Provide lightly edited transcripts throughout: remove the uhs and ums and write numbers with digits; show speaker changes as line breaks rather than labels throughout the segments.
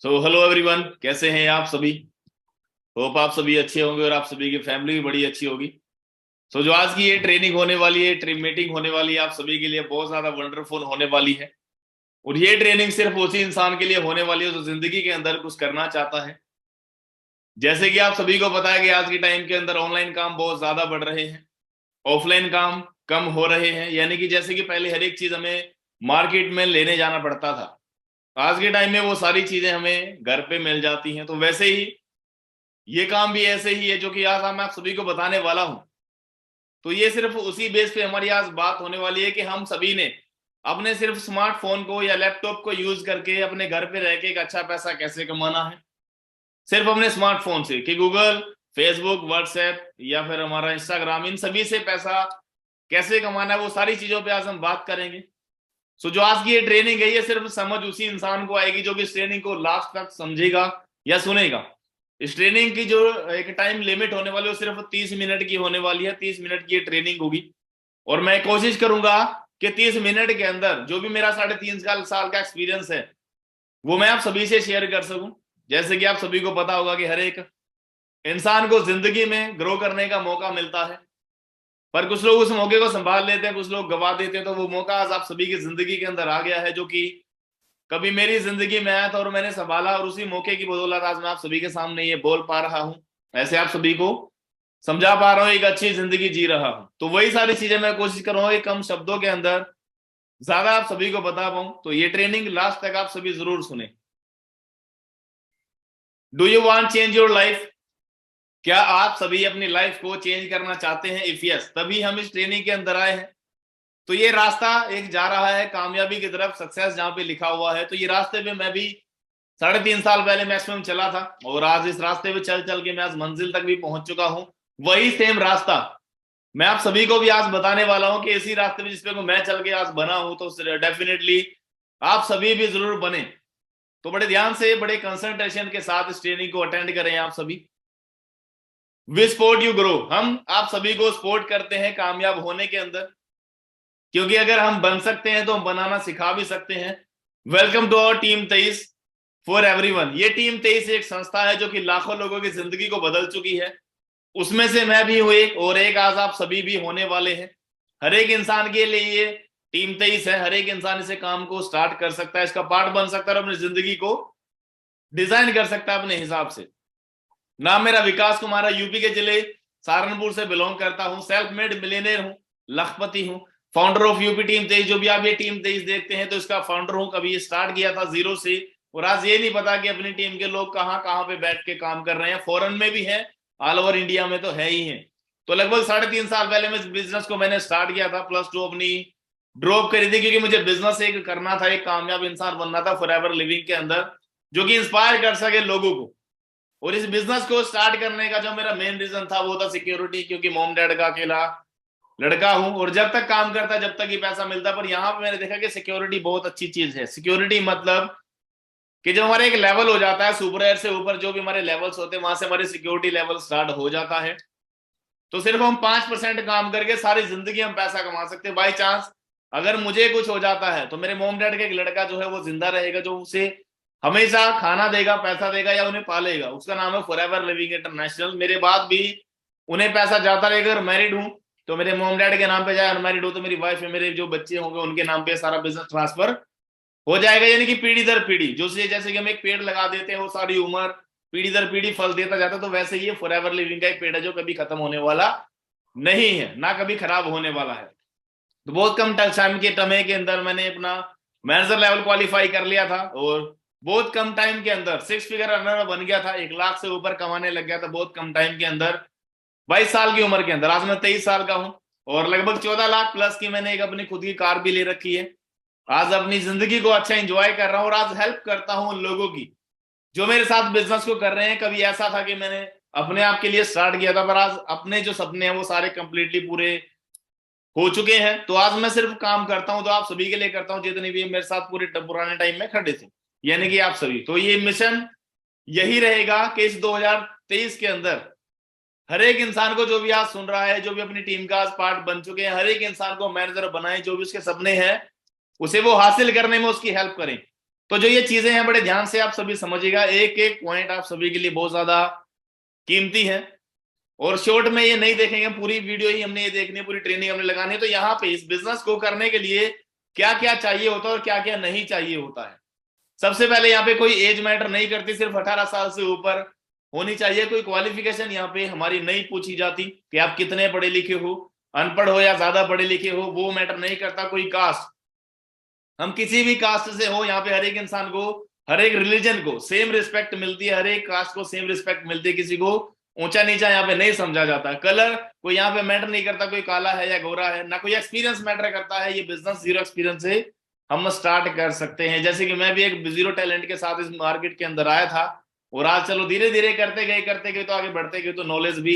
Hello everyone, कैसे हैं आप सभी। होप आप सभी अच्छे होंगे और आप सभी की फैमिली भी बड़ी अच्छी होगी। जो आज की ये ट्रेनिंग होने वाली है, मीटिंग होने वाली है, आप सभी के लिए बहुत ज्यादा वंडरफुल होने वाली है। और ये ट्रेनिंग सिर्फ उसी इंसान के लिए होने वाली है जो जिंदगी के अंदर कुछ करना चाहता है। जैसे कि आप सभी को पता है कि आज के टाइम के अंदर ऑनलाइन काम बहुत ज्यादा बढ़ रहे हैं, ऑफलाइन काम कम हो रहे हैं। यानी कि जैसे कि पहले हर एक चीज हमें मार्केट में लेने जाना पड़ता था, आज के टाइम में वो सारी चीजें हमें घर पे मिल जाती हैं। तो वैसे ही ये काम भी ऐसे ही है जो कि आज मैं आप सभी को बताने वाला हूं। तो ये सिर्फ उसी बेस पे हमारी आज बात होने वाली है कि हम सभी ने अपने सिर्फ स्मार्टफोन को या लैपटॉप को यूज करके अपने घर पे रह के एक अच्छा पैसा कैसे कमाना है, सिर्फ अपने स्मार्टफोन से। कि गूगल, फेसबुक, व्हाट्सएप या फिर हमारा इंस्टाग्राम, इन सभी से पैसा कैसे कमाना है, वो सारी चीजों पे आज हम बात करेंगे। जो आज की ये ट्रेनिंग है, ये सिर्फ समझ उसी इंसान को आएगी जो कि इस ट्रेनिंग को लास्ट तक समझेगा या सुनेगा। इस ट्रेनिंग की जो एक टाइम लिमिट होने वाली है वो सिर्फ 30 मिनट की होने वाली है। 30 मिनट की ये ट्रेनिंग होगी और मैं कोशिश करूंगा कि 30 मिनट के अंदर जो भी मेरा 3.5 साल का एक्सपीरियंस है वो मैं आप सभी से शेयर कर सकूं। जैसे कि आप सभी को पता होगा कि हर एक इंसान को जिंदगी में ग्रो करने का मौका मिलता है, पर कुछ लोग उस मौके को संभाल लेते हैं, कुछ लोग गवा देते हैं। तो वो मौका आज आप सभी की जिंदगी के अंदर आ गया है जो कि कभी मेरी जिंदगी में आया था और मैंने संभाला, और उसी मौके की बदौलत आज मैं आप सभी के सामने ये बोल पा रहा हूं, ऐसे आप सभी को समझा पा रहा हूं, एक अच्छी जिंदगी जी रहा हूं। तो वही सारी चीजें मैं कोशिश करूंगा कि कम शब्दों के अंदर ज्यादा आप सभी को बता पाऊं। तो ये ट्रेनिंग लास्ट तक आप सभी जरूर सुने। Do you want change your life? क्या आप सभी अपनी लाइफ को चेंज करना चाहते हैं? इफ यस, तभी हम इस ट्रेनिंग के अंदर आए हैं। तो ये रास्ता एक जा रहा है कामयाबी की तरफ, सक्सेस जहां पे लिखा हुआ है। तो ये रास्ते पे मैं भी 3.5 साल पहले मैक्सिमम चला था और आज इस रास्ते पे चल चल के मैं आज मंजिल तक भी पहुंच चुका हूं। वही सेम रास्ता मैं आप सभी को भी आज बताने वाला हूं कि इसी रास्ते पे जिसपे मैं चल के आज बना हूं, तो डेफिनेटली आप सभी भी जरूर बने। तो बड़े ध्यान से, बड़े कंसंट्रेशन के साथ इस ट्रेनिंग को अटेंड करें आप सभी। वी सपोर्ट यू ग्रो, हम आप सभी को सपोर्ट करते हैं कामयाब होने के अंदर, क्योंकि अगर हम बन सकते हैं तो हम बनाना सिखा भी सकते हैं। Welcome to our team 23 for everyone. ये टीम 23 एक संस्था है जो कि लाखों लोगों की जिंदगी को बदल चुकी है। उसमें से मैं भी हूं एक, और एक आज आप सभी भी होने वाले हैं। हर एक इंसान के लिए ये टीम 23 है। हर एक इंसान इसे काम को स्टार्ट कर सकता है, इसका पार्ट बन सकता है और अपनी जिंदगी को डिजाइन कर सकता है अपने हिसाब से। नाम मेरा विकास कुमार है, यूपी के जिले सहारनपुर से बिलोंग करता हूं, सेल्फ मेड मिलियनेयर हूं, लखपति हूं, फाउंडर ऑफ यूपी टीम 23। जो भी आप ये टीम 23 देखते हैं तो इसका फाउंडर हूं। कभी ये स्टार्ट किया था जीरो से, और आज ये नहीं पता कि अपनी टीम के लोग कहाँ कहाँ पे बैठ के काम कर रहे हैं। फॉरेन में भी है, ऑल ओवर इंडिया में तो है ही है। तो लगभग 3.5 साल पहले मैं इस बिजनेस को मैंने स्टार्ट किया था। +2 अपनी ड्रॉप करी थी क्योंकि मुझे बिजनेस एक करना था, एक कामयाब इंसान बनना था फॉरएवर लिविंग के अंदर, जो कि इंस्पायर कर सके लोगों को। और इस बिजनेस को स्टार्ट करने का जो मेरा मेन रीजन था वो था सिक्योरिटी, क्योंकि मॉम डैड का अकेला लड़का हूं और जब तक काम करता जब तक ही पैसा मिलता। पर यहां पे मैंने देखा कि सिक्योरिटी बहुत अच्छी चीज है। सिक्योरिटी मतलब कि जब हमारा एक लेवल हो जाता है, सुपर एयर से ऊपर जो भी हमारे लेवल्स होते हैं, वहां से हमारे सिक्योरिटी लेवल स्टार्ट हो जाता है। तो सिर्फ हम 5% काम करके सारी जिंदगी हम पैसा कमा सकते हैं। बाई चांस अगर मुझे कुछ हो जाता है तो मेरे मोम डैड का एक लड़का जो है वो जिंदा रहेगा, जो उसे हमेशा खाना देगा, पैसा देगा या उन्हें पालेगा। उसका नाम है फॉरएवर लिविंग इंटरनेशनल। मेरे बाद भी उन्हें पैसा जाता रहेगा। अगर मैरिड हूं तो मेरे मोम डैड के नाम पे जाए, अनमैरिड हो तो मेरी वाइफ है, मेरे जो बच्चे होंगे उनके नाम पे सारा बिजनेस ट्रांसफर हो जाएगा। यानी कि पीढ़ी दर पीढ़ी, जो से जैसे कि हम एक पेड़ लगा देते हैं वो सारी उम्र पीढ़ी दर पीढ़ी फल देता जाता है, तो वैसे ही ये फॉरएवर लिविंग का एक पेड़ है जो कभी खत्म होने वाला नहीं है, ना कभी खराब होने वाला है। तो बहुत कम टाइम के समय के अंदर मैंने अपना मैनेजर लेवल क्वालिफाई कर लिया था और बहुत कम टाइम के अंदर 6 फिगर अर्नर बन गया था। 1 लाख से ऊपर कमाने लग गया था बहुत कम टाइम के अंदर, 22 साल की उम्र के अंदर। आज मैं 23 साल का हूं और लगभग 14 लाख प्लस की मैंने एक अपनी खुद की कार भी ले रखी है। आज अपनी जिंदगी को अच्छा एंजॉय कर रहा हूं और आज हेल्प करता हूं उन लोगों की जो मेरे साथ बिजनेस को कर रहे हैं। कभी ऐसा था कि मैंने अपने आप के लिए स्टार्ट किया था, पर आज अपने जो सपने हैं वो सारे कंप्लीटली पूरे हो चुके हैं। तो आज मैं सिर्फ काम करता हूं तो आप सभी के लिए करता हूं, जितने भी मेरे साथ पूरे पुराने टाइम में खड़े थे, यानी कि आप सभी। तो ये मिशन यही रहेगा कि इस 2023 के अंदर हर एक इंसान को, जो भी आज सुन रहा है, जो भी अपनी टीम का आज पार्ट बन चुके हैं, हर एक इंसान को मैनेजर बनाए, जो भी उसके सपने हैं उसे वो हासिल करने में उसकी हेल्प करें। तो जो ये चीजें हैं बड़े ध्यान से आप सभी समझिएगा, एक एक पॉइंट आप सभी के लिए बहुत ज्यादा कीमती है। और शॉर्ट में ये नहीं देखेंगे, पूरी वीडियो ही हमने ये देखनी है, पूरी ट्रेनिंग हमने लगानी है। तो यहाँ पे इस बिजनेस को करने के लिए क्या क्या चाहिए होता है और क्या क्या नहीं चाहिए होता है। सबसे पहले यहाँ पे कोई एज मैटर नहीं करती, सिर्फ 18 साल से ऊपर होनी चाहिए। कोई क्वालिफिकेशन यहाँ पे हमारी नहीं पूछी जाती कि आप कितने पढ़े लिखे हो, अनपढ़ हो या ज्यादा पढ़े लिखे हो, वो मैटर नहीं करता। कोई कास्ट, हम किसी भी कास्ट से हो, यहाँ पे हर एक इंसान को, हर एक रिलीजन को सेम रिस्पेक्ट मिलती है, हर एक कास्ट को सेम रिस्पेक्ट मिलती है, किसी को ऊंचा नीचा यहाँ पे नहीं समझा जाता। कलर कोई यहाँ पे मैटर नहीं करता, कोई काला है या गोरा है, ना कोई एक्सपीरियंस मैटर करता है। ये बिजनेस जीरो एक्सपीरियंस से हम स्टार्ट कर सकते हैं। जैसे कि मैं भी एक जीरो टैलेंट के साथ इस मार्केट के अंदर आया था, और आज चलो धीरे धीरे करते गए तो आगे बढ़ते गए तो नॉलेज भी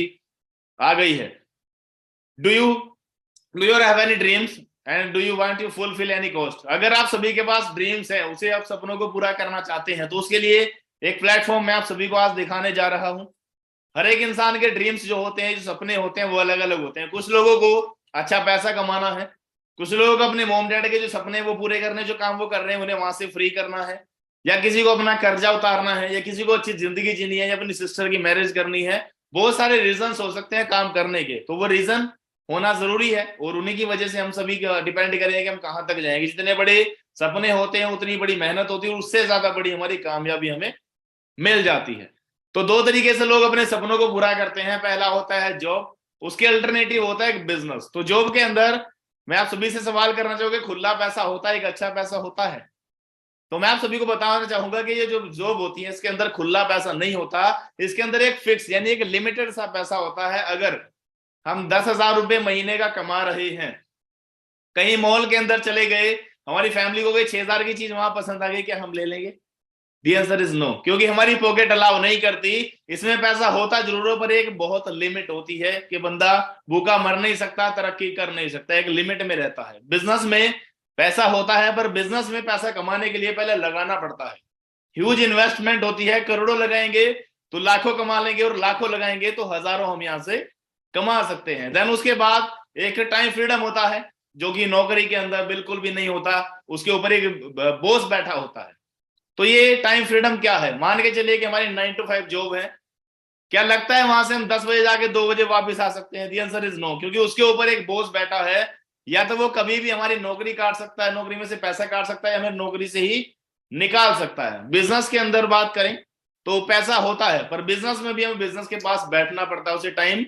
आ गई है। Do you have any dreams and do you want to fulfil any cost? अगर आप सभी के पास ड्रीम्स है, उसे आप सपनों को पूरा करना चाहते हैं, तो उसके लिए एक प्लेटफॉर्म मैं आप सभी को आज दिखाने जा रहा हूं। हर एक इंसान के ड्रीम्स जो होते हैं, जो सपने होते हैं, वो अलग अलग होते हैं। कुछ लोगों को अच्छा पैसा कमाना है, कुछ लोगों को अपने मॉम डैड के जो सपने वो पूरे करने, जो काम वो कर रहे हैं उन्हें वहां से फ्री करना है, या किसी को अपना कर्जा उतारना है, या किसी को अच्छी जिंदगी जीनी है, या अपनी सिस्टर की मैरिज करनी है। बहुत सारे रीजन हो सकते हैं काम करने के, तो वो रीजन होना जरूरी है, और उन्हीं की वजह से हम सभी डिपेंड करेंगे कि हम कहां तक जाएंगे। जितने बड़े सपने होते हैं उतनी बड़ी मेहनत होती है, उससे ज्यादा बड़ी हमारी कामयाबी हमें मिल जाती है। तो दो तरीके से लोग अपने सपनों को पूरा करते हैं। पहला होता है जॉब, उसके अल्टरनेटिव होता है बिजनेस। तो जॉब के अंदर मैं आप सभी से सवाल करना चाहूंगा, खुला पैसा होता है, एक अच्छा पैसा होता है? तो मैं आप सभी को बताना चाहूंगा कि ये जो जॉब होती है इसके अंदर खुला पैसा नहीं होता, इसके अंदर एक फिक्स यानी एक लिमिटेड सा पैसा होता है। अगर हम 10,000 रुपए महीने का कमा रहे हैं, कहीं मॉल के अंदर चले गए, हमारी फैमिली को कोई 6,000 की चीज वहां पसंद आ गई, क्या हम ले लेंगे? दी आंसर इज नो, क्योंकि हमारी पॉकेट अलाउ नहीं करती। इसमें पैसा होता जरूर है, पर एक बहुत लिमिट होती है कि बंदा भूखा मर नहीं सकता, तरक्की कर नहीं सकता, एक लिमिट में रहता है। बिजनेस में पैसा होता है, पर बिजनेस में पैसा कमाने के लिए पहले लगाना पड़ता है। ह्यूज इन्वेस्टमेंट होती है, करोड़ों लगाएंगे तो लाखों कमा लेंगे, और लाखों लगाएंगे तो हजारों हम यहां से कमा सकते हैं। देन उसके बाद एक टाइम फ्रीडम होता है, जो कि नौकरी के अंदर बिल्कुल भी नहीं होता। उसके ऊपर एक बॉस बैठा होता है। तो ये टाइम फ्रीडम क्या है? मान के चलिए कि हमारी 9 to 5 जॉब है, क्या लगता है वहां से हम 10 बजे जाके 2 बजे वापस आ सकते हैं? दी आंसर इज नो, क्योंकि उसके ऊपर एक बॉस बैठा है। या तो वो कभी भी हमारी नौकरी काट सकता है, नौकरी में से पैसा काट सकता है, या हमें नौकरी से ही निकाल सकता है। बिजनेस के अंदर बात करें तो पैसा होता है, पर बिजनेस में भी हमें बिजनेस के पास बैठना पड़ता है, उसे टाइम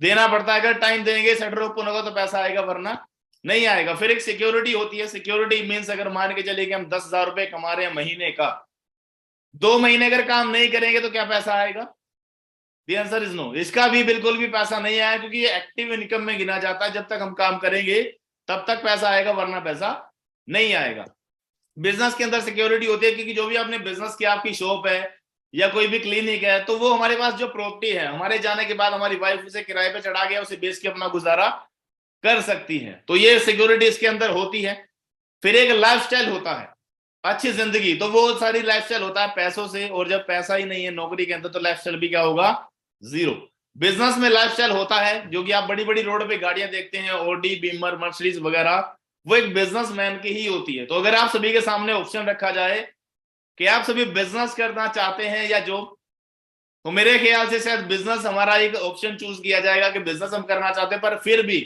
देना पड़ता है। अगर टाइम देंगे, शटर ओपन होगा तो पैसा आएगा, वरना नहीं आएगा। फिर एक सिक्योरिटी होती है। सिक्योरिटी मीन्स अगर मान के चलिए कि हम 10,000 रुपए कमा रहे हैं महीने का, 2 महीने अगर काम नहीं करेंगे तो क्या पैसा आएगा? द आंसर इज नो, इसका भी बिल्कुल भी पैसा नहीं आया, क्योंकि ये एक्टिव इनकम में गिना जाता है। जब तक हम काम करेंगे तब तक पैसा आएगा, वरना पैसा नहीं आएगा। बिजनेस के अंदर सिक्योरिटी होती है, क्योंकि जो भी आपने बिजनेस किया, आपकी शॉप है या कोई भी क्लिनिक है, तो वो हमारे पास जो प्रॉपर्टी है, हमारे जाने के बाद हमारी वाइफ उसे किराए पे चढ़ा गया, उसे बेच के अपना गुजारा कर सकती है। तो ये सिक्योरिटी इसके अंदर होती है। फिर एक लाइफस्टाइल होता है, अच्छी जिंदगी। तो वो सारी लाइफस्टाइल होता है पैसों से, और जब पैसा ही नहीं है नौकरी के अंदर, तो लाइफस्टाइल भी क्या होगा? जीरो। बिजनेस में लाइफस्टाइल होता है, जो कि आप बड़ी बड़ी रोड पे गाड़ियां देखते हैं, ऑडी, बीमर, मर्सिडीज वगैरह, वो एक बिजनेसमैन की ही होती है। तो अगर आप सभी के सामने ऑप्शन रखा जाए कि आप सभी बिजनेस करना चाहते हैं या जॉब, तो मेरे ख्याल से शायद बिजनेस हमारा एक ऑप्शन चूज किया जाएगा कि बिजनेस हम करना चाहते हैं। पर फिर भी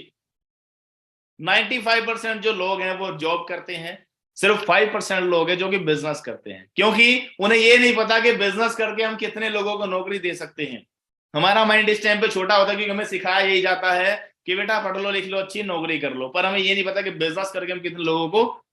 95% जो लोग हैं वो जॉब करते हैं, सिर्फ 5% लोग हैं जो कि बिजनेस करते हैं, क्योंकि उन्हें ये नहीं पता कि बिजनेस करके हम कितने लोगों को नौकरी दे सकते हैं। हमारा माइंड इस टाइम पे छोटा होता है, क्योंकि हमें सिखाया यही जाता है कि बेटा पढ़ लो, लिख लो, अच्छी नौकरी कर लो, पर हमें ये नहीं पता कि बिजनेस करके हम कितने लोगों को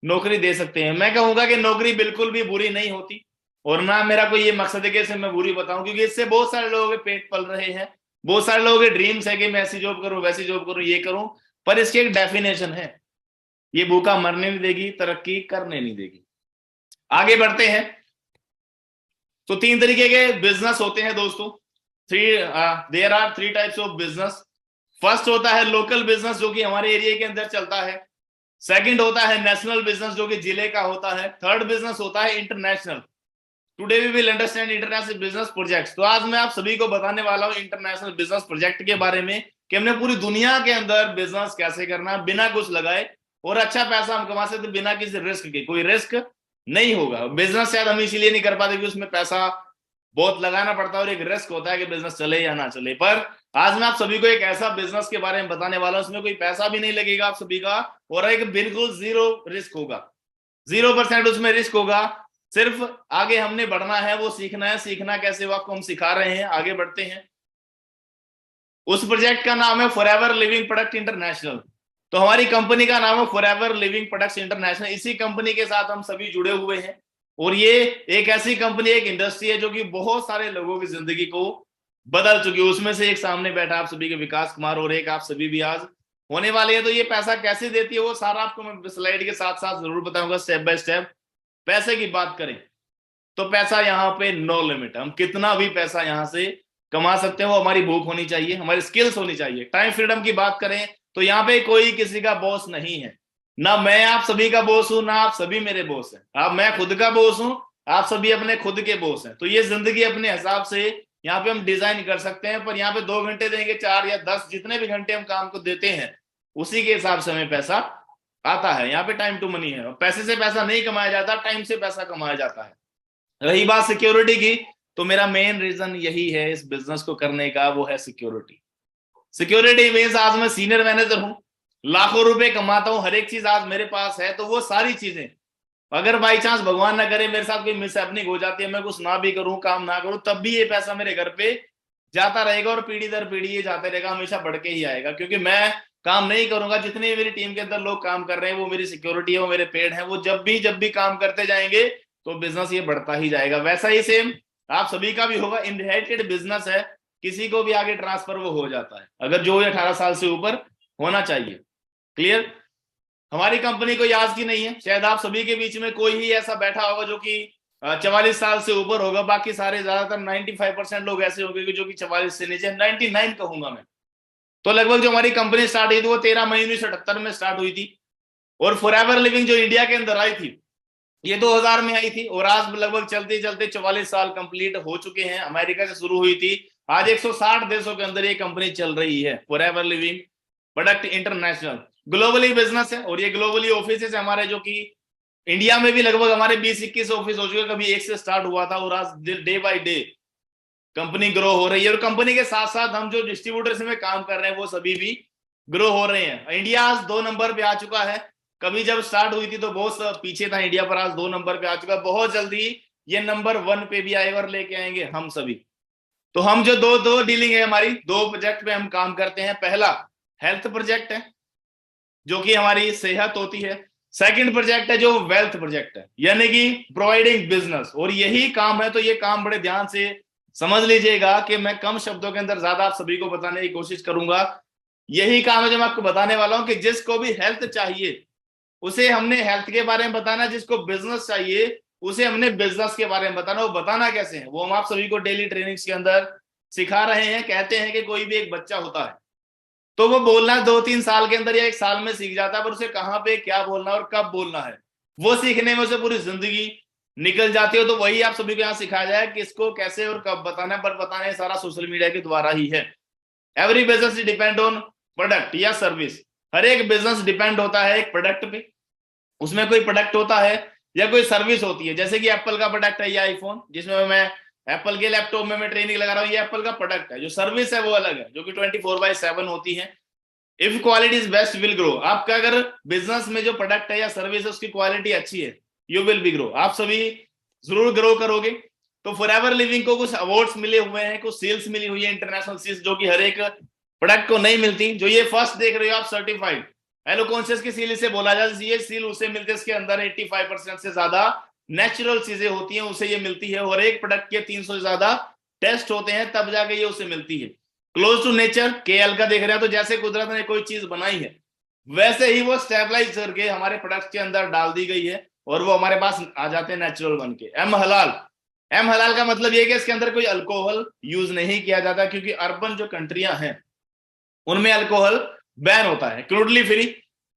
नौकरी दे सकते हैं। मैं कहूंगा कि नौकरी बिल्कुल भी बुरी नहीं होती, और ना मेरा कोई ये मकसद है कि इसे मैं बुरी बताऊं, क्योंकि इससे बहुत सारे लोगों के पेट पल रहे हैं, बहुत सारे लोगों के ड्रीम्स है कि मैं ऐसी जॉब करूं, वैसी जॉब करूं, ये करूं, पर इसकी एक डेफिनेशन है। ये भूखा मरने नहीं देगी, तरक्की करने नहीं देगी। आगे बढ़ते हैं। तो 3 तरीके के बिजनेस होते हैं दोस्तों। There are 3 types of business. First होता है लोकल बिजनेस, जो कि हमारे एरिया के अंदर चलता है। सेकंड होता है नेशनल बिजनेस, जो कि जिले का होता है। थर्ड बिजनेस होता है international. Today we will understand international business projects. तो आज मैं आप सभी को बताने वाला हूं इंटरनेशनल बिजनेस प्रोजेक्ट के बारे में, कि हमने पूरी दुनिया के अंदर बिजनेस कैसे करना बिना कुछ लगाए, और अच्छा पैसा हम कमा सकते बिना किसी रिस्क के। कोई रिस्क नहीं होगा। बिजनेस शायद हम इसीलिए नहीं कर पाते कि उसमें पैसा बहुत लगाना पड़ता है और एक रिस्क होता है कि बिजनेस चले या ना चले। पर आज मैं आप सभी को एक ऐसा बिजनेस के बारे में बताने वाला हूं, उसमें कोई पैसा भी नहीं लगेगा आप सभी का, और एक बिल्कुल जीरो रिस्क होगा, 0% उसमें रिस्क होगा। सिर्फ आगे हमने बढ़ना है, वो सीखना है। सीखना कैसे, वो आपको हम सिखा रहे हैं, आगे बढ़ते हैं। उस प्रोजेक्ट का नाम है फॉरएवर लिविंग प्रोडक्ट इंटरनेशनल। तो हमारी कंपनी का नाम है फॉरएवर लिविंग प्रोडक्ट्स इंटरनेशनल। इसी कंपनी के साथ हम सभी जुड़े हुए हैं, और ये एक ऐसी कंपनी, एक इंडस्ट्री है जो कि बहुत सारे लोगों की जिंदगी को बदल चुकी है। उसमें से एक सामने बैठा आप सभी के विकास कुमार, और एक आप सभी भी आज होने वाले हैं। तो ये पैसा कैसे देती है वो सारा आपको मैं स्लाइड के साथ साथ जरूर बताऊंगा, स्टेप बाय स्टेप। पैसे की बात करें तो पैसा यहाँ पे नो लिमिट, हम कितना भी पैसा यहाँ से कमा सकते हैं। वो हमारी भूख होनी चाहिए, हमारी स्किल्स होनी चाहिए। टाइम फ्रीडम की बात करें तो यहाँ पे कोई किसी का बॉस नहीं है, ना मैं आप सभी का बॉस हूं, ना आप सभी मेरे बॉस हैं। आप, मैं खुद का बॉस हूं, आप सभी अपने खुद के बॉस हैं। तो ये जिंदगी अपने हिसाब से यहाँ पे हम डिजाइन कर सकते हैं। पर यहाँ पे 2 घंटे देंगे, 4 या 10, जितने भी घंटे हम काम को देते हैं, उसी के हिसाब से हमें पैसा आता है। यहाँ पे टाइम टू मनी है। पैसे से पैसा नहीं कमाया जाता, टाइम से पैसा कमाया जाता है। रही बात सिक्योरिटी की, तो मेरा मेन रीजन यही है इस बिजनेस को करने का, वो है सिक्योरिटी। सिक्योरिटी मीन्स आज मैं सीनियर मैनेजर हूं, लाखों रुपए कमाता हूं, हर एक चीज आज मेरे पास है। तो वो सारी चीजें अगर बाई चांस भगवान ना करे मेरे साथ कोई मिसहैपनिंग हो जाती है, मैं कुछ ना भी करूं, काम ना करूं, तब भी ये पैसा मेरे घर पे जाता रहेगा, और पीढ़ी दर पीढ़ी ये जाते रहेगा, हमेशा बढ़ के ही आएगा। क्योंकि मैं काम नहीं करूंगा, जितने मेरी टीम के अंदर लोग काम कर रहे हैं वो मेरी सिक्योरिटी है, वो मेरे पेड़ है। वो जब भी काम करते जाएंगे तो बिजनेस ये बढ़ता ही जाएगा। वैसा ही सेम आप सभी का भी होगा। इनहेरिटेड बिजनेस है, किसी को भी आगे ट्रांसफर वो हो जाता है, अगर जो 18 साल से ऊपर होना चाहिए। क्लियर? हमारी कंपनी कोई आज की नहीं है। शायद आप सभी के बीच में कोई ही ऐसा बैठा होगा जो कि 44 साल से ऊपर होगा। बाकी सारे ज्यादातर 95% लोग ऐसे होंगे जो कि 44 से नीचे, 99 कहूंगा मैं। तो लगभग जो हमारी कंपनी स्टार्ट हुई थी वो 13 मई 1978 में स्टार्ट हुई थी। और फॉरएवर लिविंग जो इंडिया के अंदर आई थी ये 2000 में आई थी, और आज लगभग चलते चलते 44 साल कंप्लीट हो चुके हैं। अमेरिका से शुरू हुई थी, आज 160 देशों के अंदर ये कंपनी चल रही है, forever living product international. Globally business है, और ये ग्लोबली ऑफिस है हमारे, जो कि इंडिया में भी लगभग हमारे 20-21 ऑफिस हो चुके। कभी एक से स्टार्ट हुआ था, और आज day by day company grow हो रही है। और कंपनी के साथ साथ हम जो डिस्ट्रीब्यूटर्स में काम कर रहे हैं वो सभी भी ग्रो हो रहे हैं। इंडिया आज 2 नंबर पे आ चुका है। कभी जब स्टार्ट हुई थी तो बहुत पीछे था इंडिया, पर आज 2 नंबर पे आ चुका है। बहुत जल्दी ये नंबर 1 पे भी आएगा, और लेके आएंगे हम सभी। तो हम जो दो दो डीलिंग है हमारी, 2 प्रोजेक्ट पे हम काम करते हैं। पहला हेल्थ प्रोजेक्ट है, जो कि हमारी सेहत होती है। सेकंड प्रोजेक्ट है जो वेल्थ प्रोजेक्ट है, यानी कि प्रोवाइडिंग बिजनेस। और यही काम है, तो ये काम बड़े ध्यान से समझ लीजिएगा कि मैं कम शब्दों के अंदर ज्यादा आप सभी को बताने की कोशिश करूंगा। यही काम है जो मैं आपको बताने वाला हूं, कि जिसको भी हेल्थ चाहिए उसे हमने हेल्थ के बारे में बताना, जिसको बिजनेस चाहिए उसे हमने बिजनेस के बारे में बताना। वो बताना कैसे है वो हम आप सभी को डेली ट्रेनिंग्स के अंदर सिखा रहे हैं। कहते हैं कि कोई भी एक बच्चा होता है तो वो बोलना 2-3 साल के अंदर या 1 साल में सीख जाता है, पर उसे कहाँ पे क्या बोलना और कब बोलना है वो सीखने में उसे पूरी जिंदगी निकल जाती है। तो वही आप सभी को यहाँ सिखाया जाए कि इसको कैसे और कब बताना है। पर बताना है सारा सोशल मीडिया के द्वारा ही है। Every business depend on product या सर्विस। हर एक बिजनेस डिपेंड होता है एक प्रोडक्ट पे, उसमें कोई प्रोडक्ट होता है या कोई सर्विस होती है। जैसे कि एप्पल का प्रोडक्ट है ये आईफोन, जिसमें मैं एप्पल के लैपटॉप में मैं ट्रेनिंग लगा रहा हूँ, ये एप्पल का प्रोडक्ट है। जो सर्विस है वो अलग है, जो कि 24/7 होती है। If quality is best will grow. आपका अगर बिजनेस में जो प्रोडक्ट है या सर्विस है उसकी क्वालिटी अच्छी है, यू विल बी ग्रो, आप सभी जरूर ग्रो करोगे। तो फॉरएवर लिविंग को कुछ अवार्ड्स मिले हुए हैं, कुछ सील्स मिली हुई है, इंटरनेशनल सील्स, जो कि हर एक प्रोडक्ट को नहीं मिलती। जो ये फर्स्ट देख रहे हो आप, सर्टिफाइड एलो कॉन्शियस की सील इसे बोला जाता है। ये सील उसे मिलती है, इसके अंदर 85% से ज्यादा नेचुरल चीजें होती हैं, उसे ये मिलती है। और एक प्रोडक्ट के 300 से ज्यादा टेस्ट होते हैं, तब जाके ये उसे मिलती है। क्लोज टू नेचर केएल का देख रहे हैं, तो जैसे कुदरत ने कोई चीज बनाई है वैसे ही वो स्टेबलाइज करके हमारे प्रोडक्ट के अंदर डाल दी गई है, और वो हमारे पास आ जाते हैं नेचुरल बन के। एम हलाल, एम हलाल का मतलब ये कि इसके अंदर कोई अल्कोहल यूज नहीं किया जाता, क्योंकि अर्बन जो कंट्रियां हैं उनमें अल्कोहल बैन होता है। Crudely free.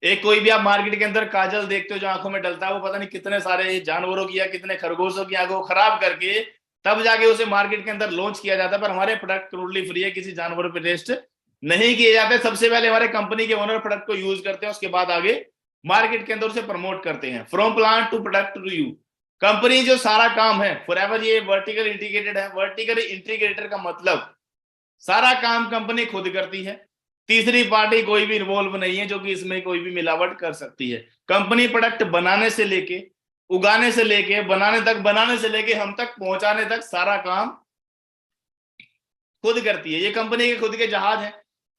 एक कोई भी आप मार्केट के अंदर काजल देखते हो जो आंखों में डलता है, वो पता नहीं कितने सारे जानवरों की या कितने खरगोशों की आंखों को खराब करके तब जाके उसे मार्केट के अंदर लॉन्च किया जाता है। पर हमारे प्रोडक्ट क्रूडली फ्री है, किसी जानवर पे टेस्ट नहीं किए जाते। सबसे पहले हमारे कंपनी के ओनर प्रोडक्ट को यूज करते हैं, उसके बाद आगे मार्केट के अंदर उसे प्रमोट करते हैं। From plant to product to you, company जो सारा काम है फॉरएवर, ये वर्टिकल इंटीग्रेटेड है। वर्टिकल इंटीग्रेटेड का मतलब सारा काम कंपनी खुद करती है, तीसरी पार्टी कोई भी इन्वॉल्व नहीं है जो कि इसमें कोई भी मिलावट कर सकती है। कंपनी प्रोडक्ट बनाने से लेके, उगाने से लेके, बनाने तक, बनाने से लेके हम तक पहुंचाने तक सारा काम खुद करती है। ये कंपनी के खुद के जहाज हैं,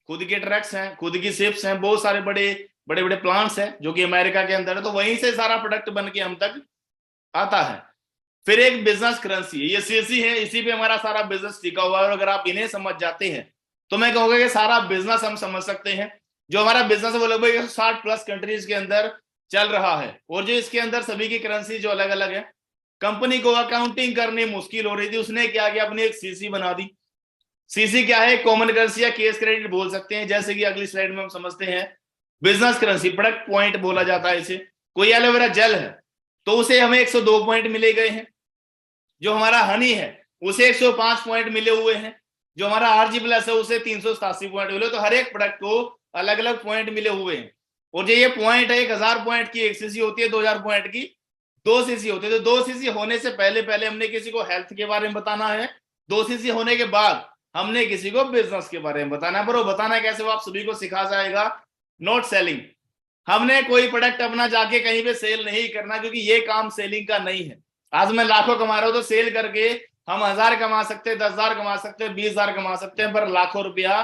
खुद के ट्रक्स हैं, खुद की शिप्स हैं, बहुत सारे बड़े बड़े बड़े प्लांट्स हैं जो कि अमेरिका के अंदर है, तो वहीं से सारा प्रोडक्ट बन के हम तक आता है। फिर एक बिजनेस करेंसी है, ये सीसी है, इसी पे हमारा सारा बिजनेस टिका हुआ है। और अगर आप इन्हें समझ जाते हैं तो मैं कहूंगा कि सारा बिजनेस हम समझ सकते हैं। जो हमारा बिजनेस है वो लगभग 160+ कंट्रीज के अंदर चल रहा है। और जो इसके अंदर सभी की करेंसी जो अलग अलग है, कंपनी को अकाउंटिंग करनी मुश्किल हो रही थी, उसने क्या किया, अपनी एक सीसी बना दी। सीसी क्या है, कॉमन करेंसी या केस क्रेडिट बोल सकते हैं, जैसे कि अगली स्लाइड में हम समझते हैं। बिजनेस करेंसी, प्रोडक्ट पॉइंट बोला जाता है इसे। कोई एलोवेरा जेल है तो उसे हमें 102 पॉइंट मिले गए हैं। जो हमारा हनी है उसे 105 पॉइंट मिले हुए हैं। जो हमारा RG+ है उसे 387 पॉइंट मिले। तो हर एक प्रोडक्ट को अलग अलग पॉइंट मिले हुए हैं। और जो ये पॉइंट है, 1000 पॉइंट की एक सीसी होती है, 2000 पॉइंट की 2 सीसी होती है। तो 2 सीसी होने से पहले पहले हमने किसी को हेल्थ के बारे में बताना है, 2 सीसी होने के बाद हमने किसी को बिजनेस के बारे में बताना है। पर वो बताना कैसे, वो आप सभी को सिखा जाएगा। नॉट सेलिंग, हमने कोई प्रोडक्ट अपना जाके कहीं पे सेल नहीं करना, क्योंकि ये काम सेलिंग का नहीं है। आज मैं लाखों कमा रहा हूं तो सेल करके हम 1000 कमा सकते हैं, 10,000 कमा सकते हैं, 20,000 कमा सकते हैं, पर लाखों रुपया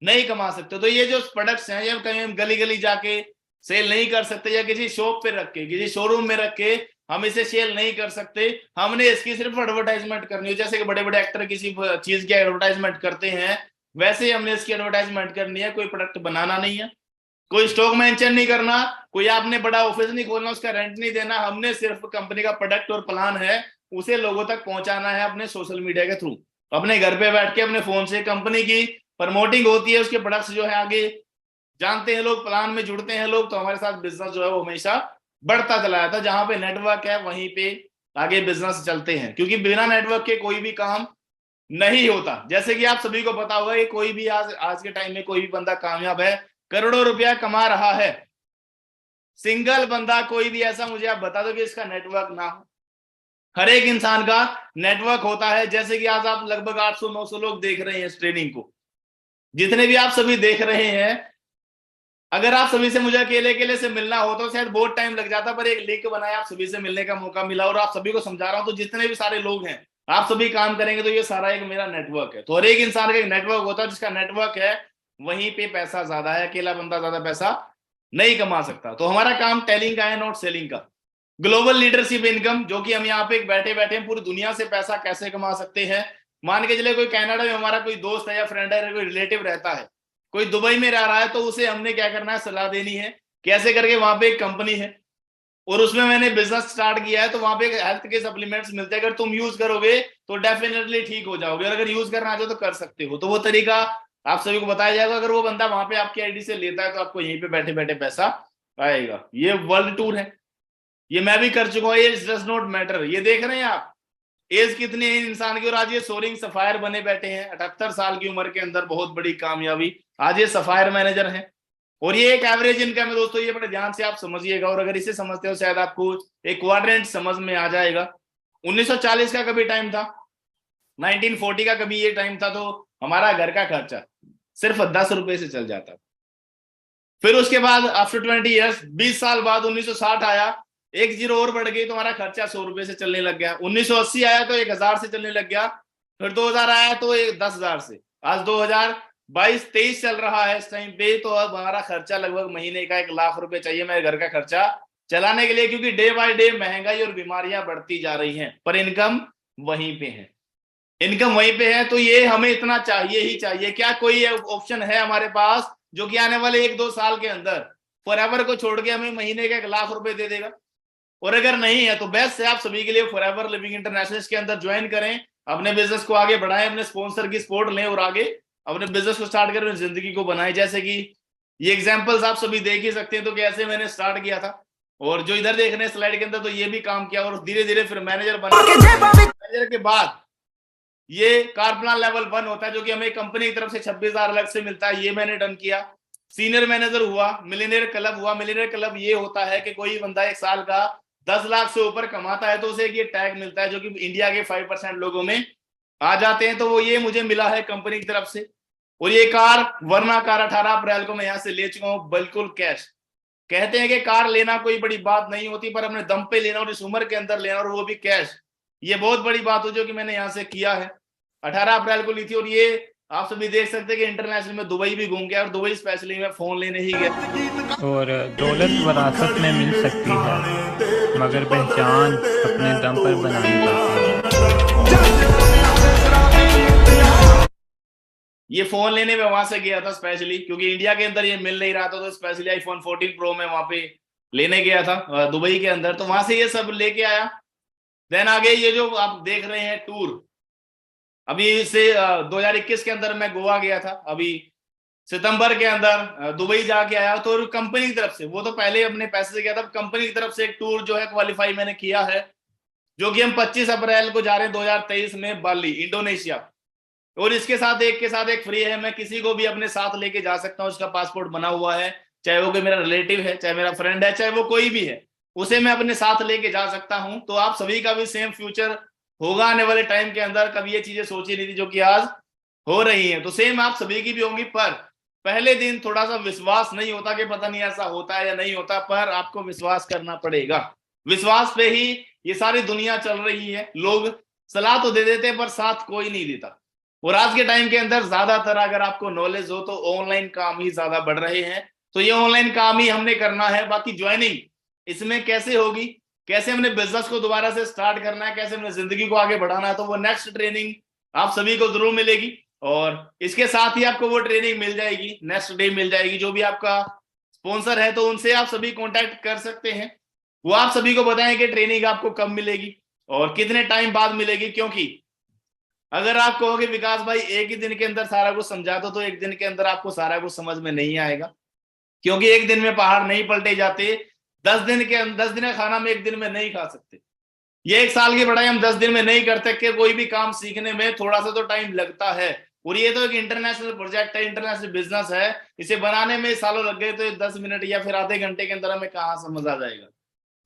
नहीं कमा सकते। तो ये जो प्रोडक्ट्स हैं ये कहीं हम गली गली जाके सेल नहीं कर सकते, या किसी शॉप पे रख के, किसी शोरूम में रख के हम इसे सेल नहीं कर सकते। हमने इसकी सिर्फ एडवर्टाइजमेंट करनी है। जैसे कि बड़े बड़े एक्टर किसी चीज की एडवर्टाइजमेंट करते हैं, वैसे ही हमने इसकी एडवर्टाइजमेंट करनी है। कोई प्रोडक्ट बनाना नहीं है, कोई स्टॉक मेंशन नहीं करना, कोई आपने बड़ा ऑफिस नहीं खोलना, उसका रेंट नहीं देना। हमने सिर्फ कंपनी का प्रोडक्ट और प्लान है उसे लोगों तक पहुंचाना है अपने सोशल मीडिया के थ्रू। अपने घर पे बैठ के अपने फोन से कंपनी की प्रमोटिंग होती है, उसके प्रोडक्ट्स जो है आगे जानते हैं लोग, प्लान में जुड़ते हैं लोग। तो हमारे साथ बिजनेस जो है वो हमेशा बढ़ता चला जाता है। जहां पे नेटवर्क है वहीं पे आगे बिजनेस चलते हैं, क्योंकि बिना नेटवर्क के कोई भी काम नहीं होता। जैसे कि आप सभी को पता होगा कि कोई भी आज के टाइम में कोई भी बंदा कामयाब है, करोड़ों रुपया कमा रहा है, सिंगल बंदा कोई भी ऐसा मुझे आप बता दो कि इसका नेटवर्क ना हो। हर एक इंसान का नेटवर्क होता है। जैसे कि आज आप लगभग 800-900 लोग देख रहे हैं इस ट्रेनिंग को, जितने भी आप सभी देख रहे हैं, अगर आप सभी से मुझे अकेले अकेले से मिलना हो तो शायद बहुत टाइम लग जाता, पर एक लिंक बनाया, आप सभी से मिलने का मौका मिला और आप सभी को समझा रहा हूं। तो जितने भी सारे लोग हैं, आप सभी काम करेंगे तो ये सारा एक मेरा नेटवर्क है। तो हर एक इंसान का एक नेटवर्क होता है, जिसका नेटवर्क है वहीं पे पैसा ज्यादा है। अकेला बंदा ज्यादा पैसा नहीं कमा सकता। तो हमारा काम टेलिंग का है, नॉट सेलिंग का। ग्लोबल लीडरशिप इनकम, जो कि हम यहाँ पे बैठे बैठे पूरी दुनिया से पैसा कैसे कमा सकते हैं। मान के चले कोई कनाडा में हमारा कोई दोस्त है या फ्रेंड है, कोई रिलेटिव रहता है, कोई दुबई में रह रहा है, तो उसे हमने क्या करना है, सलाह देनी है कैसे करके। वहां पे एक कंपनी है और उसमें मैंने बिजनेस स्टार्ट किया है, तो वहां पे हेल्थ के सप्लीमेंट्स मिलते हैं। अगर तुम यूज करोगे तो डेफिनेटली ठीक हो जाओगे, और अगर यूज करना चाहो तो कर सकते हो। तो वो तरीका आप सभी को बताया जाएगा। अगर वो बंदा वहां पे आपकी आईडी से लेता है तो आपको यहीं पे बैठे बैठे पैसा आएगा। ये वर्ल्ड टूर है, ये मैं भी कर चुका हूँ। ये डज नॉट मैटर। ये देख रहे हैं आप एज कितनी है इंसान की, और आज ये सोरिंग सफायर बने बैठे हैं 78 साल की उम्र के अंदर। बहुत बड़ी कामयाबी, आज ये सफायर मैनेजर हैं। और ये एक एवरेज इनकम है दोस्तों, ये बड़े ध्यान से आप समझिएगा। और अगर इसे समझते हो शायद आपको एक क्वाड्रेंट समझ में आ जाएगा। 1940 का कभी टाइम था, 1940 का कभी ये टाइम था, तो हमारा घर का खर्चा सिर्फ 10 रुपए से चल जाता। फिर उसके बाद आफ्टर 20 ईयर्स, 20 साल बाद 1960 आया, एक जीरो और बढ़ गई तो हमारा खर्चा 100 रुपए से चलने लग गया। 1980 आया तो 1000 से चलने लग गया। फिर 2000 आया तो 10,000 से। आज 2022-23 चल रहा है इस टाइम पे, तो अब हमारा खर्चा लगभग महीने का 1 लाख रुपए चाहिए मेरे घर का खर्चा चलाने के लिए, क्योंकि डे बाय डे महंगाई और बीमारियां बढ़ती जा रही हैं, पर इनकम वहीं पे है। इनकम वहीं पे है, तो ये हमें इतना चाहिए ही चाहिए। क्या कोई ऑप्शन है हमारे पास जो कि आने वाले 1-2 साल के अंदर फॉरएवर को छोड़ के हमें महीने का 1 लाख रुपए दे देगा? और अगर नहीं है तो बेस्ट है आप सभी के लिए फॉरएवर लिविंग इंटरनेशनल के अंदर ज्वाइन करें, अपने बिजनेस को आगे बढ़ाएं, अपने स्पॉन्सर की सपोर्ट लें और आगे अपने बिजनेस को स्टार्ट करें, जिंदगी को बनाएं। जैसे कि ये एग्जांपल्स आप सभी देख ही सकते हैं, तो कैसे मैंने स्टार्ट किया था, और जो इधर देख रहे हैं स्लाइड के अंदर, तो ये भी काम किया और धीरे धीरे फिर मैनेजर बना। मैनेजर के बाद ये कार प्लान लेवल 1 होता है, जो कि हमें कंपनी की तरफ से 26,000 अलग से मिलता है, ये मैंने डन किया। सीनियर मैनेजर हुआ, मिलियनेयर क्लब हुआ। मिलियनेयर क्लब ये होता है कि कोई बंदा 1 साल का 10 लाख से ऊपर कमाता है तो उसे एक ये टैग मिलता है जो कि इंडिया के 5% लोगों में आ जाते हैं। तो वो ये मुझे मिला है कंपनी की तरफ से। और ये कार, वरना कार 18 अप्रैल को मैं यहाँ से ले चुका हूँ बिल्कुल कैश। कहते हैं कि कार लेना कोई बड़ी बात नहीं होती, पर अपने दम पे लेना और इस उम्र के अंदर लेना और वो भी कैश, ये बहुत बड़ी बात हो जो कि मैंने यहाँ से किया है। 18 अप्रैल को ली थी। और ये आप सभी देख सकते हैं कि इंटरनेशनल में दुबई भी घूम गया और दुबई स्पेशली मैं फोन लेने ही गया।
और दौलत विरासत में मिल सकती है मगर पहचान अपने दम पर बनानी पड़ती है।
ये फोन लेने में वहां से गया था स्पेशली, क्योंकि इंडिया के अंदर ये मिल नहीं रहा था, तो स्पेशली आईफोन 14 प्रो में वहां पे लेने गया था दुबई के अंदर। तो वहां से ये सब लेके आया। देन आगे ये जो आप देख रहे हैं टूर, अभी से 2021 के अंदर मैं गोवा गया था, अभी सितंबर के अंदर दुबई जाके आया। तो कंपनी की तरफ से, वो तो पहले अपने पैसे से गया था, कंपनी की तरफ से एक टूर जो है क्वालिफाई मैंने किया है, जो कि हम 25 अप्रैल को जा रहे हैं 2023 में बाली, इंडोनेशिया। और इसके साथ एक फ्री है। मैं किसी को भी अपने साथ लेके जा सकता हूँ, उसका पासपोर्ट बना हुआ है, चाहे वो कोई मेरा रिलेटिव है, चाहे मेरा फ्रेंड है, चाहे वो कोई भी है, उसे मैं अपने साथ लेके जा सकता हूँ। तो आप सभी का भी सेम फ्यूचर होगा आने वाले टाइम के अंदर। कभी ये चीजें सोची नहीं थी जो कि आज हो रही है, तो सेम आप सभी की भी होंगी। पर पहले दिन थोड़ा सा विश्वास नहीं होता कि पता नहीं ऐसा होता है या नहीं होता, पर आपको विश्वास करना पड़ेगा। विश्वास पे ही ये सारी दुनिया चल रही है। लोग सलाह तो दे देते हैं पर साथ कोई नहीं देता। और आज के टाइम के अंदर ज्यादातर अगर आपको नॉलेज हो तो ऑनलाइन काम ही ज्यादा बढ़ रहे हैं। तो ये ऑनलाइन काम ही हमने करना है। बाकी ज्वाइनिंग इसमें कैसे होगी, कैसे हमने बिजनेस को दोबारा से स्टार्ट करना है, कैसे हमने जिंदगी को आगे बढ़ाना है, तो वो नेक्स्ट ट्रेनिंग आप सभी को जरूर मिलेगी। और इसके साथ ही आपको वो ट्रेनिंग मिल जाएगी, नेक्स्ट डे मिल जाएगी। जो भी आपका स्पॉन्सर है तो उनसे आप सभी कॉन्टैक्ट कर सकते हैं, वो आप सभी को बताएं कि ट्रेनिंग आपको कब मिलेगी और कितने टाइम बाद मिलेगी। क्योंकि अगर आप कहोगे विकास भाई एक ही दिन के अंदर सारा कुछ समझा दो, तो एक दिन के अंदर आपको सारा कुछ समझ में नहीं आएगा, क्योंकि एक दिन में पहाड़ नहीं पलटे जाते। 10 दिन का खाना हम एक दिन में नहीं खा सकते। ये 1 साल की पढ़ाई हम 10 दिन में नहीं कर सकते। कोई भी काम सीखने में थोड़ा सा तो टाइम लगता है। और ये तो एक इंटरनेशनल प्रोजेक्ट है, इंटरनेशनल बिजनेस है, इसे बनाने में सालों लग गए, तो 10 मिनट या फिर आधे घंटे के अंदर हमें कहाँ समझ आ जाएगा।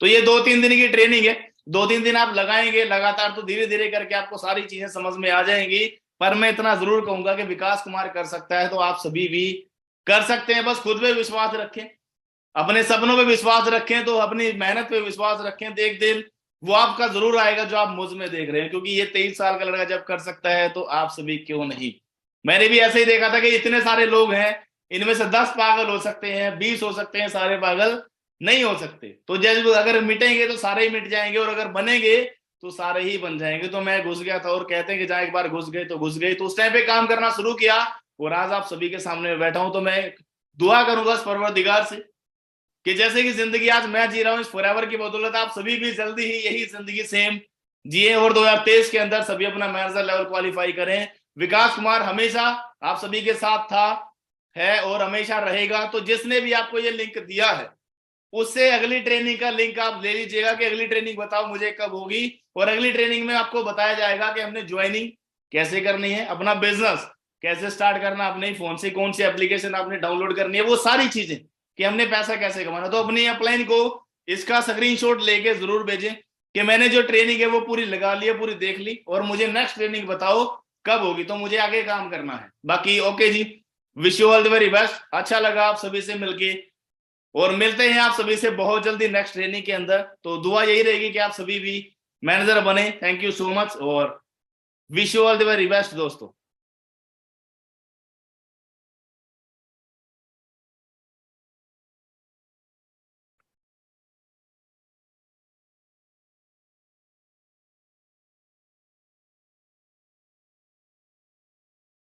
तो ये 2-3 दिन की ट्रेनिंग है, 2-3 दिन आप लगाएंगे लगातार तो धीरे धीरे करके आपको सारी चीजें समझ में आ जाएंगी। पर मैं इतना जरूर कहूंगा कि विकास कुमार कर सकता है तो आप सभी भी कर सकते हैं। बस खुद पे विश्वास रखें, अपने सपनों पे विश्वास रखें, तो अपनी मेहनत पे विश्वास रखें, तो एक दिन वो आपका जरूर आएगा जो आप मुझ में देख रहे हैं। क्योंकि ये 23 साल का लड़का जब कर सकता है तो आप सभी क्यों नहीं। मैंने भी ऐसे ही देखा था कि इतने सारे लोग हैं, इनमें से 10 पागल हो सकते हैं, 20 हो सकते हैं, सारे पागल नहीं हो सकते। तो जब अगर मिटेंगे तो सारे ही मिट जाएंगे, और अगर बनेंगे तो सारे ही बन जाएंगे। तो मैं घुस गया था, और कहते हैं कि जहां एक बार घुस गए तो घुस गए। तो उस टाइम पे काम करना शुरू किया, और आज आप सभी के सामने बैठा हूं। तो मैं दुआ करूंगा इस परवरदिगार से कि जैसे कि जिंदगी आज मैं जी रहा हूँ इस फॉरएवर की बदौलत, आप सभी भी जल्दी ही यही जिंदगी सेम जिए, और 2023 के अंदर सभी अपना मैनेजर लेवल क्वालिफाई करें। विकास कुमार हमेशा आप सभी के साथ था, है और हमेशा रहेगा। तो जिसने भी आपको ये लिंक दिया है उससे अगली ट्रेनिंग का लिंक आप ले लीजिएगा कि अगली ट्रेनिंग बताओ मुझे कब होगी। और अगली ट्रेनिंग में आपको बताया जाएगा कि हमने ज्वाइनिंग कैसे करनी है, अपना बिजनेस कैसे स्टार्ट करना, अपने फोन से कौन सी एप्लीकेशन आपने डाउनलोड करनी है, वो सारी चीजें, कि हमने पैसा कैसे कमाना। तो अपनी अपलाइन को इसका स्क्रीनशॉट लेके जरूर भेजें कि मैंने जो ट्रेनिंग है वो पूरी लगा ली है, पूरी देख ली, और मुझे नेक्स्ट ट्रेनिंग बताओ कब होगी, तो मुझे आगे काम करना है। बाकी ओके जी, wish you all the very best. अच्छा लगा आप सभी से मिलके, और मिलते हैं आप सभी से बहुत जल्दी नेक्स्ट ट्रेनिंग के अंदर। तो दुआ यही रहेगी कि आप सभी भी मैनेजर बने। थैंक यू सो मच, और wish you all the very best दोस्तों।